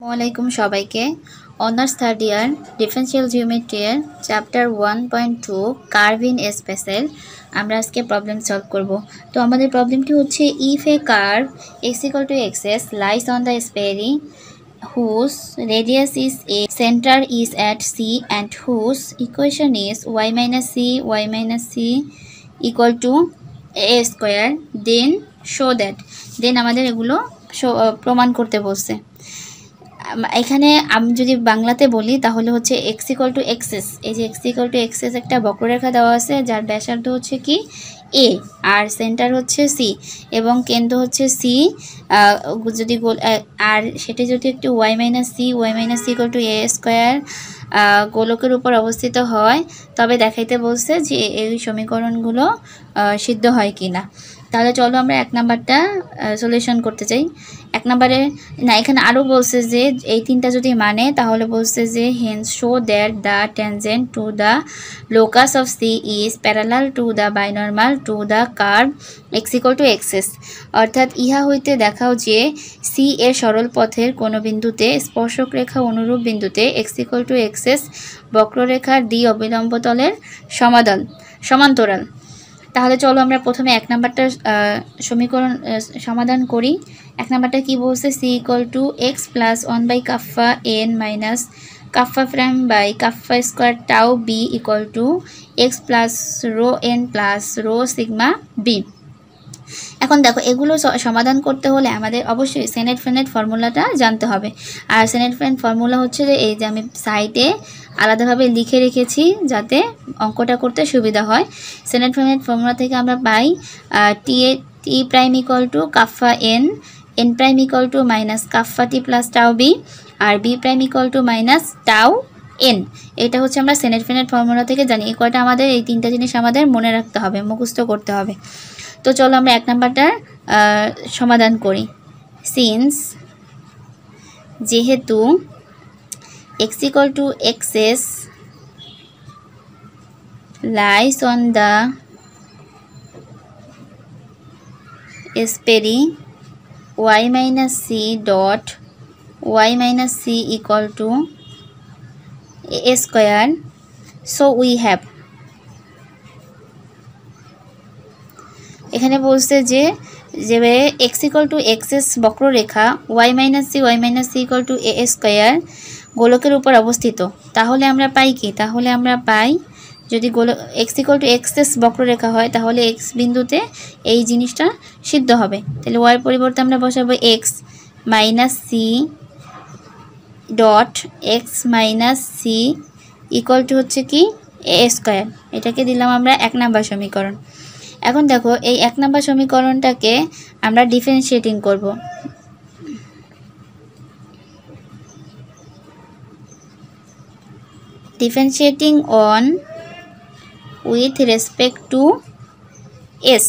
আসসালামাইকুম সবাইকে। Honours third year differential জিওমেট্রির চ্যাপ্টার 1.2 কার্ভ ইন স্পেসের আমরা আজকে প্রবলেম সলভ করব। তো আমাদের প্রবলেমটি হচ্ছে if a curve x equal to xs lies on the sphere whose radius is a, center is at c and whose equation is y minus c equal to a square, then show that, then আমাদের এগুলো প্রমাণ করতে বলছে। এখানে আমি যদি বাংলাতে বলি তাহলে হচ্ছে x equal to xs, এই যে x equal to xs একটা বক্ররেখা দেওয়া আছে যার ব্যাসার্ধ হচ্ছে কি a আর সেন্টার হচ্ছে c এবং কেন্দ্র হচ্ছে c, যদি আর সেটা যদি একটু y minus c equal to a square গোলকের উপর অবস্থিত হয় তবে দেখাইতে বলছে যে এই সমীকরণগুলো সিদ্ধ হয় কিনা। তাহলে চলো আমরা এক নাম্বারটা সলিউশন করতে চাই। এক নাম্বারে না, এখানে আরও বলছে যে এই তিনটা যদি মানে তাহলে বলছে যে hence show that the tangent to the locus of C is parallel to the binormal to the curve x equal to xs, অর্থাৎ ইহা হইতে দেখাও যে সি এর সরল পথের কোনো বিন্দুতে স্পর্শক রেখা অনুরূপ বিন্দুতে এক্স ইকুয়াল টু এক্সেস বক্ররেখার দ্বি অবিলম্ব তলের সমান্তরাল। তাহলে চলো আমরা প্রথমে এক নাম্বারটা সমীকরণ সমাধান করি। এক নাম্বারটা কি বলছে, C equal to X plus 1 by kappa N minus kappa prime by kappa square tau B equal to X plus rho N plus rho sigma B. এখন দেখো এগুলো সমাধান করতে হলে আমাদের অবশ্যই সেনেট ফ্রেনেট ফর্মুলাটা জানতে হবে। আর সেনেট ফ্রেনেট ফর্মুলা হচ্ছে যে এই যে আমি সাইডে আলাদাভাবে লিখে রেখেছি যাতে অঙ্কটা করতে সুবিধা হয়। সেনেট ফ্রেনেট ফর্মুলা থেকে আমরা পাই T prime equal to kappa N, N prime equal to minus kappa T plus tau B, আর B prime equal to minus tau N. এটা হচ্ছে আমরা সেনেট ফ্রেনেট ফর্মুলা থেকে জানি। এই কয়টা আমাদের, এই তিনটা জিনিস আমাদের মনে রাখতে হবে, মুখস্থ করতে হবে। তো চলো আমরা এক নাম্বারটার সমাধান করি। সিন্স যেহেতু x equal to xs lies on the sphere y minus c dot y minus c equal to a square, so we have, এখানে বলছে যে x equal to xs বক্ররেখা y minus c equal to a square গোলকের উপর অবস্থিত। তাহলে আমরা পাই কি, তাহলে আমরা পাই যদি x equal to xs বক্ররেখা হয় তাহলে x বিন্দুতে এই জিনিসটা সিদ্ধ হবে। তাহলে y পরিবর্তে আমরা বসাবো x minus C dot X minus C equal to হচ্ছে কি a স্কয়ার। এটাকে দিলাম আমরা এক নাম্বার সমীকরণ। এখন দেখো এই এক নাম্বার সমীকরণটাকে আমরা ডিফারেন্সিয়েটিং করব। Differentiating on with respect to S,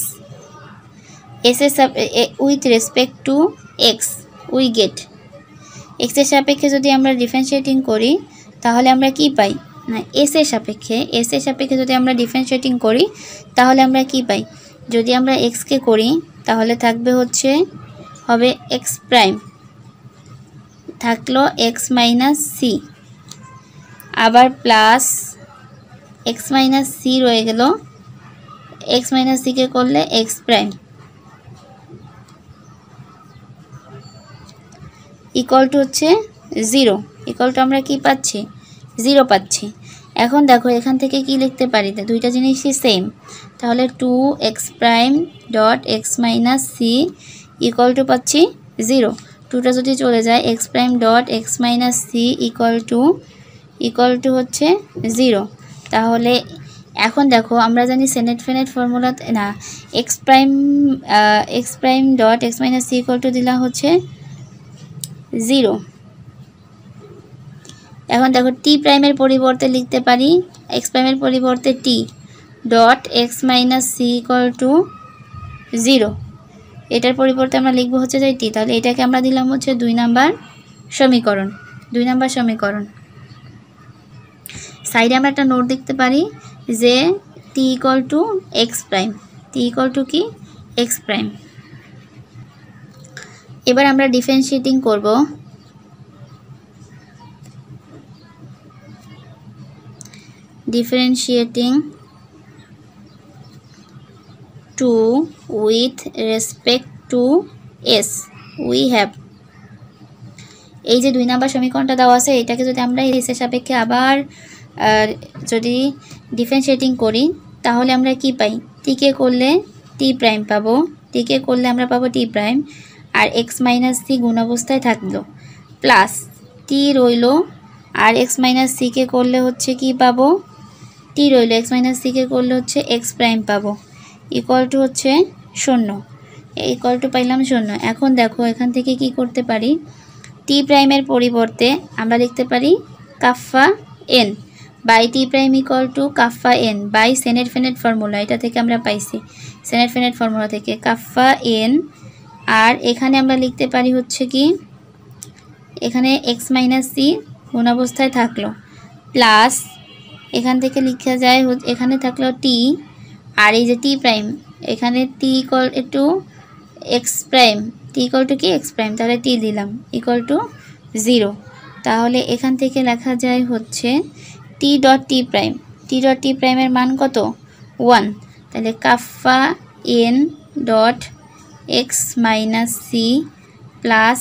with respect to x we get, এক্সের সাপেক্ষে যদি আমরা ডিফারেন্সিয়েটিং করি তাহলে আমরা কি পাই না, এস এর সাপেক্ষে যদি আমরা ডিফারেন্সিয়েটিং করি তাহলে আমরা কি পাই, যদি আমরা এক্সকে করি তাহলে থাকবে হচ্ছে হবে এক্স প্রাইম, থাকলো এক্স মাইনাস সি, আবার প্লাস এক্স মাইনাস সি রয়ে গেল, এক্স মাইনাস সিকে করলে এক্স প্রাইম ইকুয়াল টু হচ্ছে 0, ইকুয়াল টু আমরা কি পাচ্ছি 0 পাচ্ছি। এখন দেখো এখান থেকে কি লিখতে পারি, দুইটা জিনিসই সেম, তাহলে 2x prime dot X minus C equal to পাচ্ছি 0, 2টা যদি চলে যায় X prime dot X minus C equal to হচ্ছে 0। তাহলে এখন দেখো আমরা জানি সেনেট ফ্রেনেট ফর্মুলা না, X prime dot X minus C equal to দিলা হচ্ছে 0। এখন দেখো টি প্রাইমের পরিবর্তে লিখতে পারি এক্স প্রাইমের পরিবর্তে T dot X minus C equal to 0, এটার পরিবর্তে আমরা লিখবো হচ্ছে যে টি। তাহলে এটাকে আমরা দিলাম হচ্ছে 2 নাম্বার সমীকরণ। সাইডে আমরা একটা নোট দেখতে পারি যে T equal to x prime, T equal to কি এক্স প্রাইম। এবার আমরা ডিফারেন্সিয়েটিং করব। differentiating to with respect to s we have এই যে 2 নাম্বার সমীকরণটা দেওয়া আছে এটাকে যদি আমরা s এর সাপেক্ষে আবার যদি ডিফারেন্সিয়েটিং করি তাহলে আমরা কি পাই t কে করলে t প্রাইম পাবো t কে করলে আমরা পাবো t প্রাইম আর x - c গুণ অবস্থায় থাকলো প্লাস t রইলো আর x - c কে করলে হচ্ছে কি পাবো t রইলো x - c কে করলে হচ্ছে x প্রাইম পাবো ইকুয়াল টু হচ্ছে 0 ইকুয়াল টু পাইলাম 0 এখন দেখো এখান থেকে কি করতে পারি t প্রাইমের পরিবর্তে আমরা লিখতে পারি kappa n by t prime equal to kappa n by Serret Frenet formula এটা থেকে আমরা পাইছি সেনেট ফেনেট ফর্মুলা থেকে কাফা n আর এখানে আমরা লিখতে পারি হচ্ছে কি এখানে x - c গুণ অবস্থায় থাকলো প্লাস এখান থেকে লেখা যায় এখানে থাকলো t আর এই যে t প্রাইম এখানে t equal to x prime t equal to কি x প্রাইম তাহলে t দিলাম ইকুয়াল টু 0 তাহলে এখান থেকে লেখা যায় হচ্ছে t ডট t প্রাইমের মান কত 1 তাহলে কাফা n dot x - c plus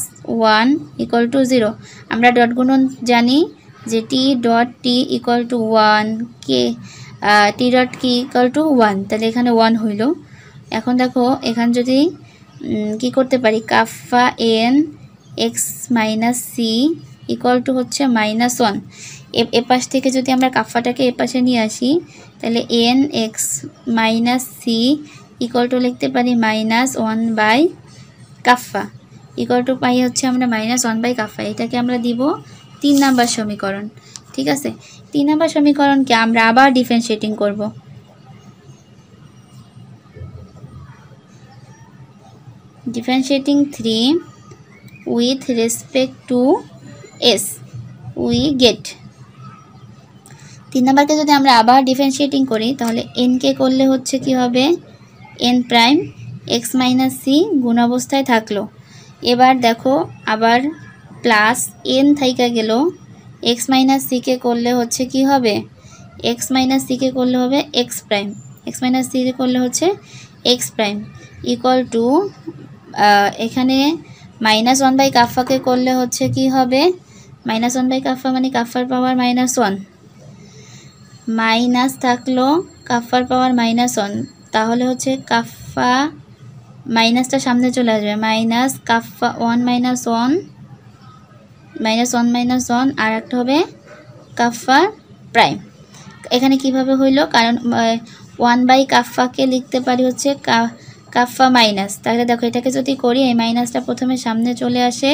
1 equal to 0 আমরা ডট গুণন জানি যে t dot t equal to 1 K t dot কি ইকুয়াল টু 1 তাহলে এখানে 1 হইল এখন দেখো এখান যদি কি করতে পারি kappa n x - c equal to হচ্ছে -1 এ পাশ থেকে যদি আমরা কাফাটাকে এ পাশে নিয়ে আসি তাহলে n x - c equal to লিখতে পারি -1 বাই কাফা ইকুয়াল টু পাই হচ্ছে আমরা -1 বাই কাফা এটাকে আমরা দিব 3 নাম্বার সমীকরণ ঠিক আছে 3 নাম্বার সমীকরণকে আমরা আবার ডিফারেন্সিয়েটিং করব differentiating 3 with respect to s we get 3 নাম্বারকে যদি আমরা আবার ডিফারেন্সিয়েটিং করি তাহলে n কে করলে হচ্ছে কি হবে n প্রাইম x - c গুণ অবস্থায় থাকলো এবার দেখো আবার প্লাস n থাইকা গেল x - c কে করলে হচ্ছে কি হবে x - c কে করলে হবে x প্রাইম x - c কে করলে হচ্ছে x প্রাইম ইকুয়াল টু এখানে -1 বাই কাফাকে করলে হচ্ছে কি হবে -1 বাই কাফা মানে কাফার পাওয়ার -1 মাইনাস থাকলো কাফার পাওয়ার -1 তাহলে হচ্ছে কাফা মাইনাসটা সামনে চলে আসবে মাইনাস কাফা 1 - 1 আর একটা হবে কাফা প্রাইম এখানে কিভাবে হইলো কারণ 1 বাই কাফাকে লিখতে পারি হচ্ছে কাফা মাইনাস তাহলে দেখো এটাকে যদি করি এই মাইনাসটা প্রথমে সামনে চলে আসে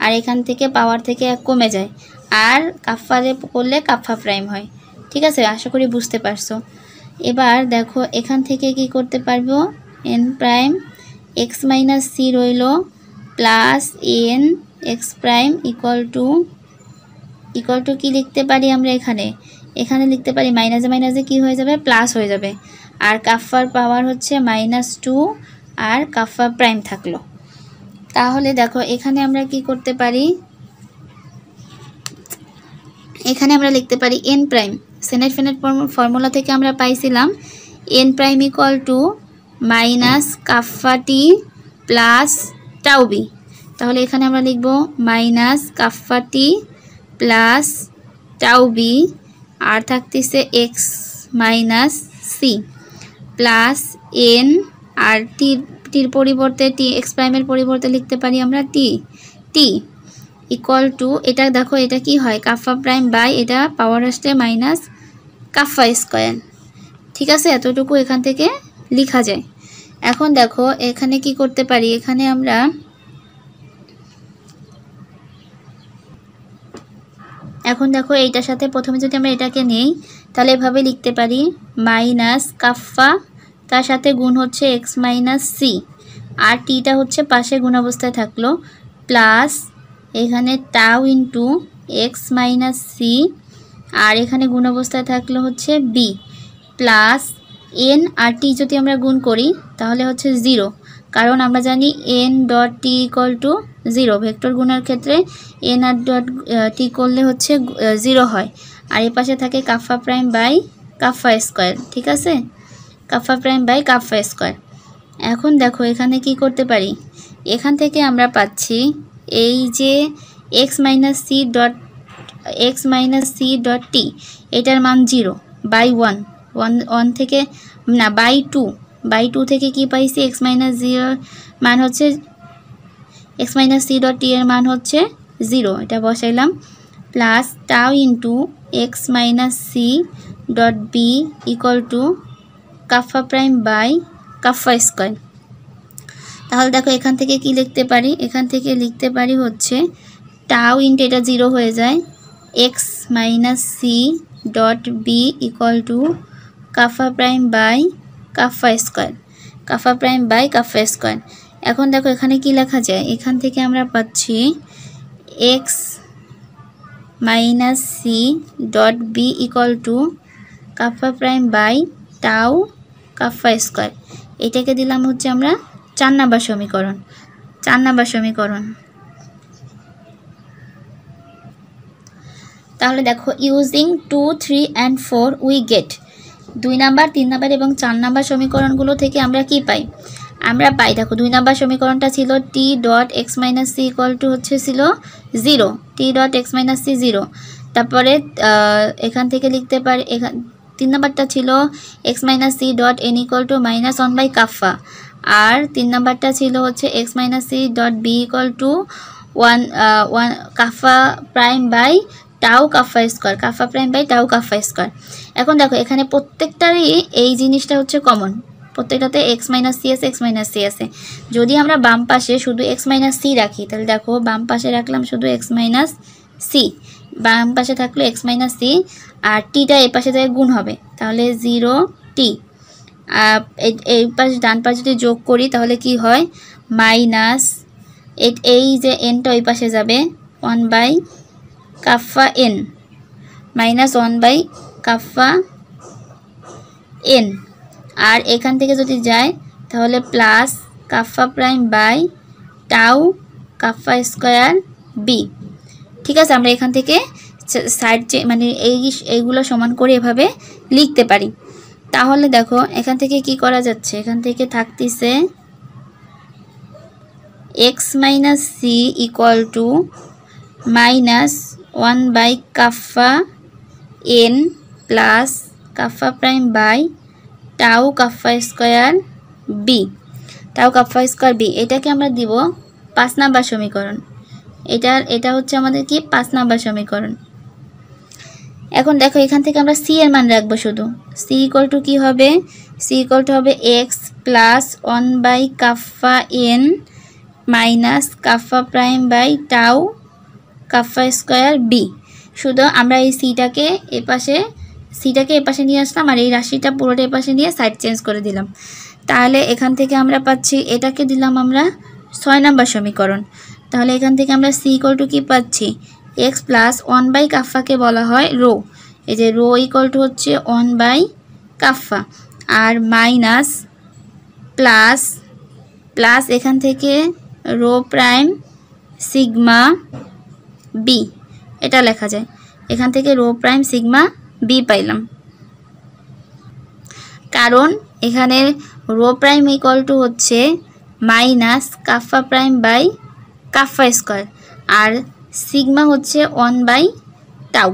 আর এখান থেকে পাওয়ার থেকে 1 কমে যায় আর কাফারে করলে কাফা প্রাইম হয় ঠিক আছে আশা করি বুঝতে পারছো এবার দেখো এখান থেকে কি করতে পারবো n প্রাইম x - c রইলো plus n x prime equal to কি লিখতে পারি আমরা এখানে লিখতে পারি মাইনাসে মাইনাসে কি হয়ে যাবে প্লাস হয়ে যাবে আর কাফার পাওয়ার হচ্ছে -2 আর কাফা প্রাইম থাকলো তাহলে দেখো এখানে আমরা কি করতে পারি এখানে আমরা লিখতে পারি n prime senate Frenet formula থেকে আমরা পাইছিলাম n prime equal to minus কাফা t প্লাস টাউ বি তাহলে এখানে আমরা লিখব মাইনাস কাফা t প্লাস টাউ বি আর থাকতেছে x - c প্লাস n আর টির পরিবর্তে x প্রাইমের পরিবর্তে লিখতে পারি আমরা t ইকুয়াল টু এটা দেখো এটা কি হয় কাফা প্রাইম বাই এটা পাওয়ার আসলে মাইনাস কাফা স্কয়ার ঠিক আছে এতটুকু এখান থেকে লেখা যায় এখন দেখো এখানে কি করতে পারি এখানে আমরা এখন দেখো এইটার সাথে প্রথমে যদি আমরা এটাকে নেই তাহলে এভাবে লিখতে পারি মাইনাস কাফা তার সাথে গুণ হচ্ছে x - c আর টিটা হচ্ছে পাশে গুণ অবস্থায় থাকলো প্লাস এখানে টাউ ইনটু x - c আর এখানে গুণ অবস্থায় থাকলো হচ্ছে b প্লাস n আর t যদি আমরা গুণ করি তাহলে হচ্ছে 0 কারণ আমরা জানি n dot t equal to 0 vector গুণের ক্ষেত্রে n আর ডট t করলে হচ্ছে 0 হয় আর এই পাশে থাকে কাফা প্রাইম বাই কাফা স্কয়ার, ঠিক আছে, কাফা প্রাইম বাই কাফা স্কয়ার। এখন দেখো এখানে কি করতে পারি, এখান থেকে আমরা পাচ্ছি এই যে X minus C dot T এটার মান 0 বাই 1 থেকে না বাই টু থেকে কি পাইছি, এক্স মাইনাস জিরোর মান হচ্ছে x minus C dot T এর মান হচ্ছে 0, এটা বসাইলাম, plus tau into x minus C dot B equal to kappa prime by kappa square. তাহলে দেখো এখান থেকে কি লিখতে পারি, এখান থেকে লিখতে পারি হচ্ছে টাউ ইন্টু এটা 0 হয়ে যায়, X minus C dot B equal to kappa prime by kappa square, kappa prime by kappa square. এখন দেখো এখানে কি লেখা যায়, এখান থেকে আমরা পাচ্ছি X minus C dot B equal to kappa prime by tau kappa square. এটাকে দিলাম হচ্ছে আমরা 4 নম্বর সমীকরণ। তাহলে দেখো using 2, 3 and 4 we get 2 number, 3 number এবং 4 নাম্বার সমীকরণগুলো থেকে আমরা কি পাই, আমরা পাই দেখো 2 নাম্বার সমীকরণটা ছিল T dot X minus C equal to হচ্ছে ছিল 0, T dot X minus C 0। তারপরে এখান থেকে লিখতে পারি, 3 নাম্বারটা ছিল X minus C dot N equal to -1 by kappa, আর 3 নাম্বারটা ছিল হচ্ছে x minus C dot B equal to 1 kappa prime by tau kappa square, kappa prime by tau kappa square. এখন দেখো এখানে প্রত্যেকটারই এই জিনিসটা হচ্ছে কমন, প্রত্যেকটাতে এক্স মাইনাস সি আছে। যদি আমরা বাম পাশে শুধু এক্স মাইনাস সি রাখি, তাহলে দেখো বাম পাশে রাখলাম শুধু এক্স মাইনাস সি, বাম পাশে থাকলো এক্স মাইনাস সি, আর টিটা এই পাশে যায় গুণ হবে, তাহলে 0 টি, এই পাশে ডান পাশে যদি যোগ করি তাহলে কি হয়, মাইনাস এই যে এনটা ওই পাশে যাবে 1 by kappa N, -1 by kappa N, আর এখান থেকে যদি যায় তাহলে plus kappa prime by tau kappa square B. ঠিক আছে, আমরা এখান থেকে সাইড মানে এইগুলো সমান করে এভাবে লিখতে পারি। তাহলে দেখো এখান থেকে কি করা যাচ্ছে, এখান থেকে থাকতেছে X minus C equal to -1 by kappa N plus kappa prime by tau kappa square B, এটাকে আমরা দিব 5 নাম্বার সমীকরণ। এটা হচ্ছে আমাদের কি 5 নাম্বার সমীকরণ। এখন দেখো এখান থেকে আমরা সি এর মান রাখবো, শুধু সি ইকুয়াল টু কি হবে, সি ইকুয়াল টু হবে x plus 1 by kappa N minus kappa prime by tau kappa square B. শুধু আমরা এই সিটাকে এপাশে নিয়ে আসলাম, আর এই রাশিটা পুরোটা এপাশে নিয়ে সাইড চেঞ্জ করে দিলাম। তাহলে এখান থেকে আমরা পাচ্ছি, এটাকে দিলাম আমরা 6 নাম্বার সমীকরণ। তাহলে এখান থেকে আমরা সি ইকুয়াল টু কি পাচ্ছি, এক্স প্লাস 1 বাই কাফাকে বলা হয় রো, এই যে রো ইকুয়াল টু হচ্ছে 1 by kappa, R minus plus এখান থেকে রো প্রাইম সিগমা বি, এটা লেখা যায়, এখান থেকে রো প্রাইম সিগমা বি পাইলাম, কারণ এখানে রো প্রাইম ইকুয়াল টু হচ্ছে minus kappa prime by kappa square, R sigma হচ্ছে 1 বাই টাউ।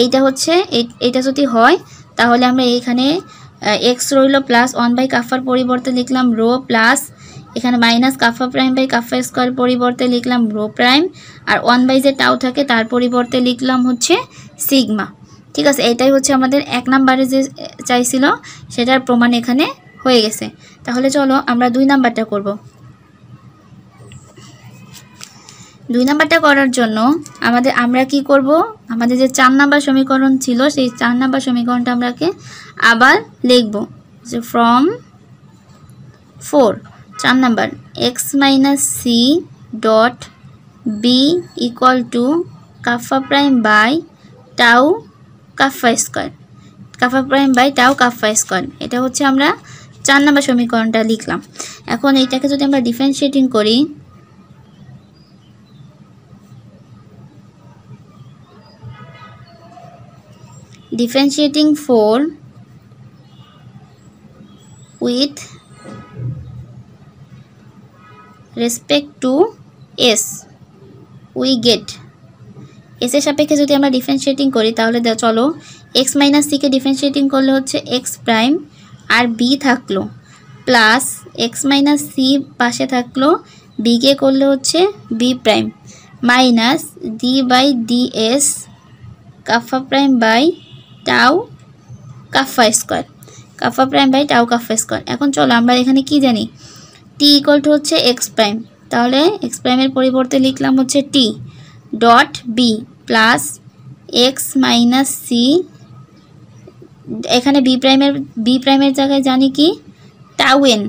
এইটা হচ্ছে এটা যদি হয় তাহলে আমরা এখানে এক্স রইল প্লাস 1 বাই কাফার পরিবর্তে লিখলাম রো, প্লাস এখানে minus kappa prime by kappa square পরিবর্তে লিখলাম রো প্রাইম, আর 1 বাই যে টাউ থাকে তার পরিবর্তে লিখলাম হচ্ছে সিগমা। ঠিক আছে, এটাই হচ্ছে আমাদের 1 নাম্বারে যে চাইছিল সেটার প্রমাণ এখানে হয়ে গেছে। তাহলে চলো আমরা 2 নাম্বারটা করব। 2 নাম্বারটা করার জন্য আমরা কি করব, আমাদের যে 4 নাম্বার সমীকরণ ছিল সেই 4 নাম্বার সমীকরণটা আমরাকে আবার লিখব, যে from 4 4 number X minus C dot B equal to kappa prime by tau kappa square, kappa prime by tau kappa square. এটা হচ্ছে আমরা 4 নাম্বার সমীকরণটা লিখলাম। এখন এইটাকে যদি আমরা ডিফারেন্সিয়েটিং করি, differentiating 4 with respect to s we get s এর সাপেক্ষে যদি আমরা ডিফারেন্সিয়েটিং করি তাহলে চলো x - c কে ডিফারেন্সিয়েটিং করলে হচ্ছে x প্রাইম আর b থাকলো প্লাস x - c পাশে থাকলো b কে করলে হচ্ছে b prime minus d by ds kappa prime by tau kappa square kappa prime by tau kappa square. এখন চলো আমরা এখানে কি জানি t ইকুয়াল টু হচ্ছে x প্রাইম, তাহলে x প্রাইমের পরিবর্তে লিখলাম হচ্ছে t dot b plus x minus c, এখানে b প্রাইমের জায়গায় জানি কি tau n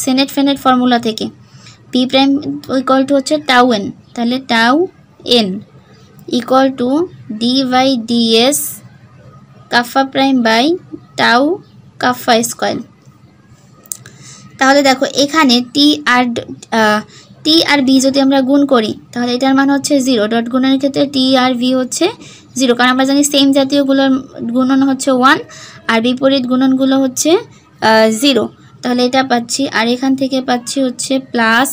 Serret Frenet formula থেকে b প্রাইম ইকুয়াল টু হচ্ছে টাউ n, তাহলে tau n equal two d by ds kappa prime by tau kappa square. তাহলে দেখো এখানে t আর b যদি আমরা গুণ করি তাহলে এটার মান হচ্ছে 0, ডট গুণের ক্ষেত্রে t আর v হচ্ছে 0, কারণ আমরা জানি সেম জাতীয়গুলোর গুণন হচ্ছে 1 আর বিপরীত গুণনগুলো হচ্ছে 0, তাহলে এটা পাচ্ছি। আর এখান থেকে পাচ্ছি হচ্ছে প্লাস,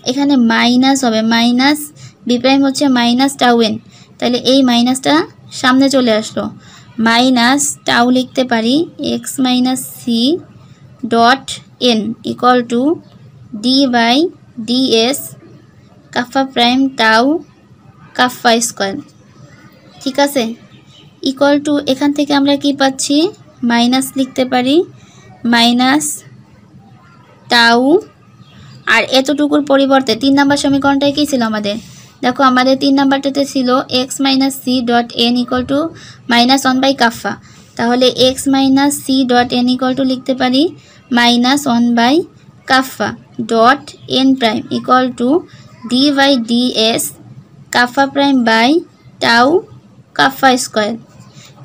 এখানে মাইনাস হবে, মাইনাস বি প্রাইম হচ্ছে মাইনাস টাউ n, তাহলে এই মাইনাসটা সামনে চলে আসলো, মাইনাস টাউ লিখতে পারি x minus C dot n equal to D by ds kappa prime tau kappa square. ঠিক আছে, ইকুয়াল টু এখান থেকে আমরা কি পাচ্ছি মাইনাস লিখতে পারি মাইনাস টাউ, আর এতটুকুর পরিবর্তে 3 নম্বর সমীকরণটাই কি ছিল আমাদের, দেখো আমাদের 3 নাম্বারটাতে ছিল x minus C dot n equal to minus 1 by kappa, তাহলে x minus C dot n equal to লিখতে পারি minus 1 by kappa dot n prime equal to D by ds kappa prime by tau kappa square.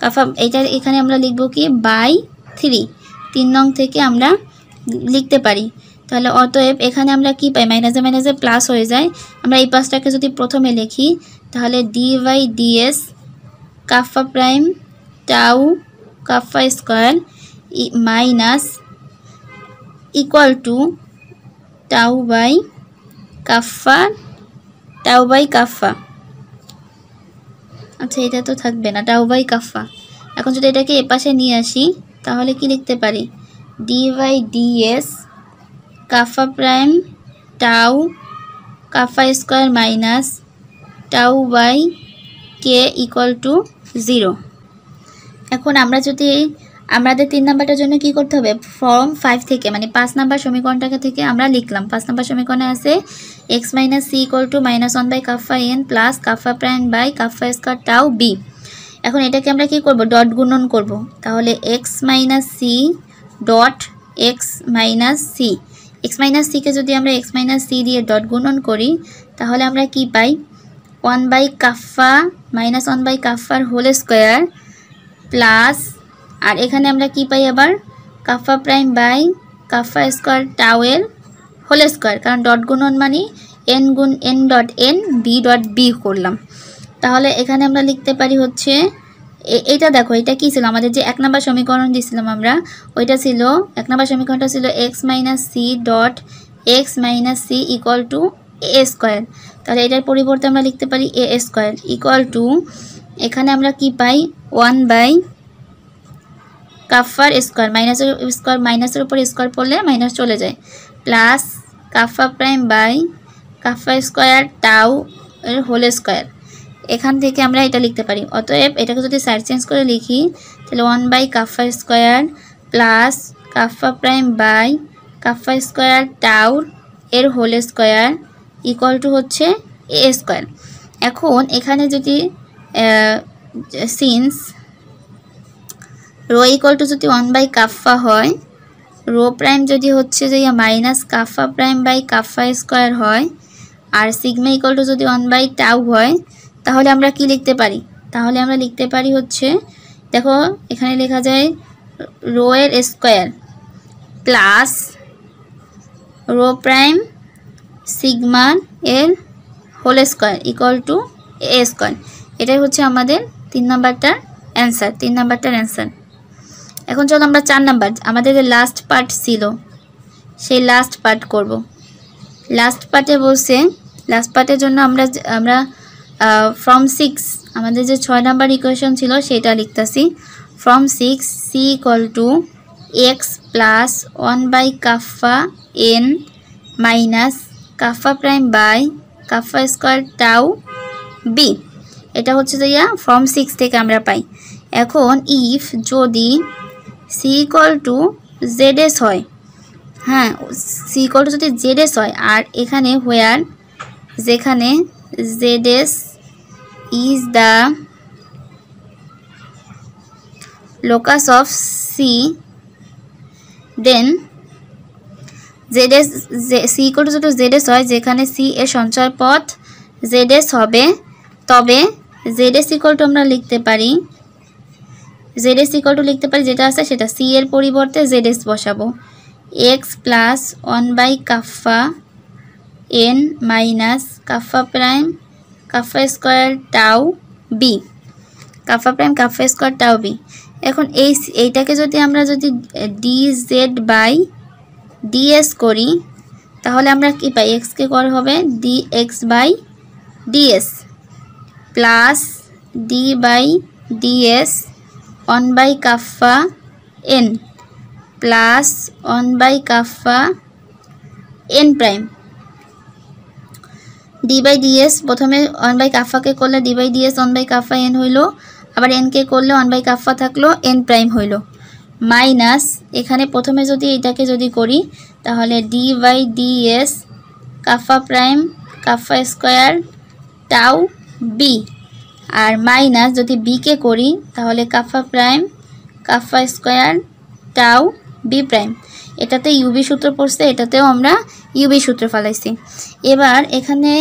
Kappa এটা এখানে আমরা লিখব কি by 3 নং থেকে আমরা লিখতে পারি। তাহলে অতএব এখানে আমরা কি পাই, মাইনাসে মাইনাসে প্লাস হয়ে যায়, আমরা এই পাশটাকে যদি প্রথমে লিখি তাহলে D by ds kappa prime tau kappa square minus equal to tau by kappa আচ্ছা এটা তো থাকবে না, টাউ বাই কাফা। এখন যদি এটাকে এপাশে নিয়ে আসি তাহলে কি লিখতে পারি D by ds kappa prime tau kappa square minus tau by K equal to 0। এখন আমরা যদি আমাদের 3 নাম্বারটার জন্য কি করতে হবে, ফর্ম 5 থেকে মানে 5 নাম্বার সমীকরণটাকে থেকে আমরা লিখলাম। 5 নাম্বার সমীকরণে আছে x minus C equal to minus 1 by kappa n plus kappa prime by kappa square tau B. এখন এটাকে আমরা কি করব, ডট গুণন করব, তাহলে x minus C dot x minus C, x minus C কে যদি আমরা x মাইনাস সি দিয়ে ডট গুণন করি তাহলে আমরা কি পাই 1 বাই কাফা মাইনাস 1 বাই কাফার হোল স্কয়ার প্লাস, আর এখানে আমরা কি পাই আবার kappa prime by kappa square tau এর হোল স্কয়ার, কারণ ডট গুণন মানে n গুণ n dot n b dot b করলাম। তাহলে এখানে আমরা লিখতে পারি হচ্ছে এটা দেখো এটা কি ছিল আমাদের যে 1 নাম্বার সমীকরণ দিয়েছিলাম আমরা, ওইটা ছিল 1 নাম্বার সমীকরণটা ছিল x minus C dot x minus C equal to a square, তাহলে এটার পরিবর্তে আমরা লিখতে পারি a স্কয়ার ইকুয়াল টু এখানে আমরা কি পাই 1 বাই কাফার স্কয়ার, মাইনাসের স্কয়ার মাইনাসের উপর স্কয়ার পড়লে মাইনাস চলে যায়, plus kappa prime by kappa square tau এর হোল স্কয়ার। এখান থেকে আমরা এটা লিখতে পারি, অতএব এটাকে যদি সাইড চেঞ্জ করে লিখি তাহলে 1 by kappa square plus kappa prime by kappa square tau এর হোল স্কয়ার ইকুয়াল টু হচ্ছে a স্কয়ার। এখন এখানে যদি সিন্স রো ইকুয়াল টু যদি 1 বাই কাফা হয়, রো প্রাইম যদি হচ্ছে যে minus kappa prime by kappa square হয়, আর সিগমা ইকুয়াল টু যদি 1 বাই টাউ হয়, তাহলে আমরা কি লিখতে পারি, তাহলে আমরা লিখতে পারি হচ্ছে দেখো এখানে লেখা যায় রো এর square plus rho prime sigma এর whole square equal to a square. এটাই হচ্ছে আমাদের 3 নাম্বারটার অ্যান্সার। এখন চলো আমরা 4 নাম্বার আমাদের যে লাস্ট পার্ট ছিল সেই লাস্ট পার্ট করব। লাস্ট পার্টে বলছে, লাস্ট পার্টের জন্য আমরা ফ্রম 6 আমাদের যে 6 নাম্বার ইকুয়েশন ছিল সেটা লিখতেছি। From 6 c equal to x plus 1 by kappa n minus kappa prime by kappa square tau B. এটা হচ্ছে যে ফর্ম 6 থেকে আমরা পাই। এখন ইফ যদি c ইকুয়াল টু জেডএস হয়, হ্যাঁ c ইকুয়াল টু যদি জেডএস হয়, আর এখানে হোয়ার যেখানে ZS is the locus of C, then ZS C equal to যদি জেডএস হয় যেখানে সি এর সঞ্চয় পথ জেডএস হবে, তবে জেডএস ইকুয়াল টু আমরা লিখতে পারি, জেডএস ইকুয়াল টু লিখতে পারি যেটা আছে সেটা সি এর পরিবর্তে জেডএস বসাবো। X plus 1 by kappa N minus kappa prime কাফা স্কোয়ার টাউ বি, কাফা প্রাইম কাফা স্কোয়ার টাউ বি। এখন এইটাকে যদি আমরা যদি ডি জেড বাই ডিএস করি তাহলে আমরা কি পাই, এক্সকে করা হবে D X by DS plus D by DS 1 by kappa N plus 1 by kappa N prime. D by DS প্রথমে 1 বাই কাফাকে করলে D by DS 1 by kappa N হইল, আবার এনকে করলে 1 বাই কাফা থাকলো এন প্রাইম হইল, মাইনাস এখানে প্রথমে যদি এটাকে যদি করি তাহলে D by DS kappa prime কাফা স্কোয়ার টাউ বি, আর মাইনাস যদি বিকে করি তাহলে কাফা প্রাইম কাফা স্কোয়ার টাউ বি প্রাইম। এটাতে ইউবি সূত্র পড়ছে, এটাতেও আমরা ইউবি সূত্র ফেলাইছি। এবার এখানে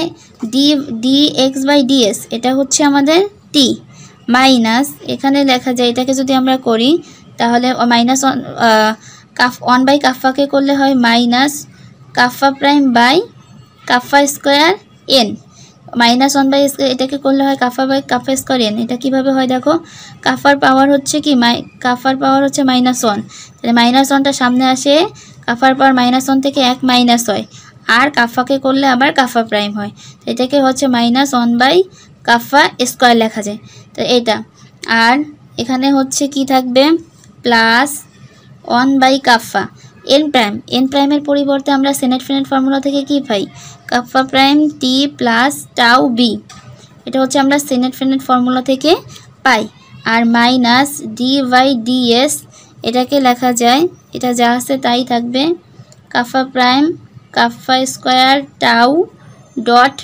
ডি এক্স বাই ডিএস এটা হচ্ছে আমাদের টি, মাইনাস এখানে লেখা যায় এটাকে যদি আমরা করি তাহলে মাইনাস 1 বাই কাফাকে করলে হয় minus kappa prime by kappa square N, minus 1 by এটাকে করলে হয় কাফা বাই কাফা স্কোয়ার এন। এটা কীভাবে হয় দেখো, কাফার পাওয়ার হচ্ছে কি কাফার পাওয়ার হচ্ছে -1, তাহলে -1টা সামনে আসে, কাফার পাওয়ার -1 থেকে 1 মাইনাস হয়, আর কাফাকে করলে আবার কাফা প্রাইম হয়, এটাকে হচ্ছে -1 বাই কাফা স্কোয়ার লেখা যায়। তো এটা আর এখানে হচ্ছে কি থাকবে plus 1 by kappa N prime, N প্রাইমের পরিবর্তে আমরা সেনেট ফ্রেনেট ফর্মুলা থেকে কি পাই, কাফা প্রাইম টি প্লাস টাউ বি, এটা হচ্ছে আমরা সেনেট ফ্রেনেট ফর্মুলা থেকে পাই। আর মাইনাস ডি বাই ডিএস এটাকে লেখা যায়, এটা যা আছে তাই থাকবে, কাফা প্রাইম কাফা স্কোয়ার টাউ ডট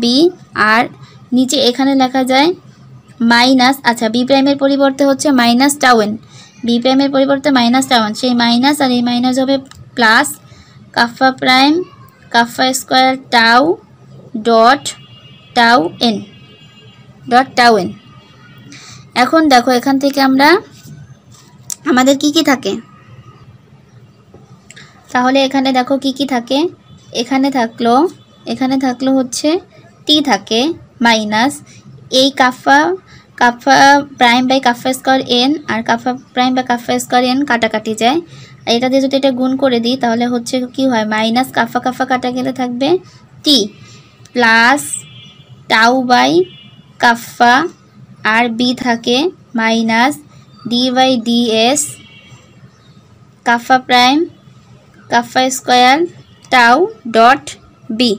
বি, আর নিচে এখানে লেখা যায় মাইনাস, আচ্ছা বি প্রাইমের পরিবর্তে হচ্ছে মাইনাস টাউন, বি প্রাইমের পরিবর্তে মাইনাস টাউন, সেই মাইনাস আর এই মাইনাস হবে প্লাস কাফা প্রাইম কাফা square tau dot tau N. এখন দেখো এখান থেকে আমরা আমাদের কি থাকে, তাহলে এখানে দেখো কি থাকে, এখানে থাকলো হচ্ছে টি থাকে মাইনাস এই কাফা prime by kappa square N, আর কাফা prime by kappa square N কাটাকাটি যায়, আর এটা দিয়ে যদি এটা গুণ করে দিই তাহলে হচ্ছে কি হয়, মাইনাস কাফা কাটা গেলে থাকবে টি plus tau by kappa, R B থাকে minus D by DS kappa prime কাফা স্কোয়ার টাউ ডট বি।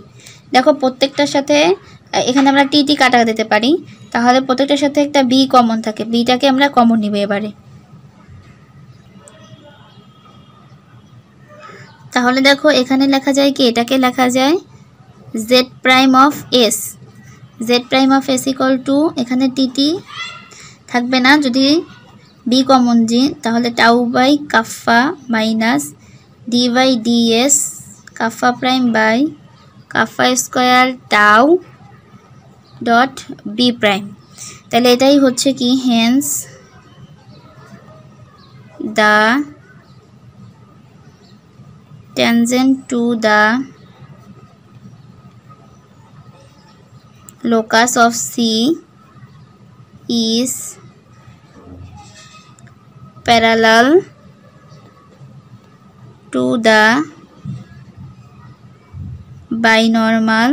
দেখো প্রত্যেকটার সাথে এখানে আমরা টি কাটা দিতে পারি, তাহলে প্রত্যেকটার সাথে একটা বি কমন থাকে, বিটাকে আমরা কমন নিব এবারে। তাহলে দেখো এখানে লেখা যায় কি, এটাকে লেখা যায় Z prime of S, equal to এখানে টি থাকবে না, যদি বি কমন দিই তাহলে tau by kappa minus D by DS kappa prime by kappa square tau dot B prime. তাহলে এটাই হচ্ছে কি, hence the tangent to the locus of C is parallel to the binormal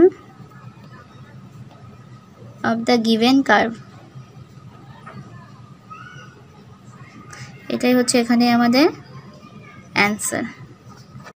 of the given curve. এটাই হচ্ছে এখানে আমাদের answer.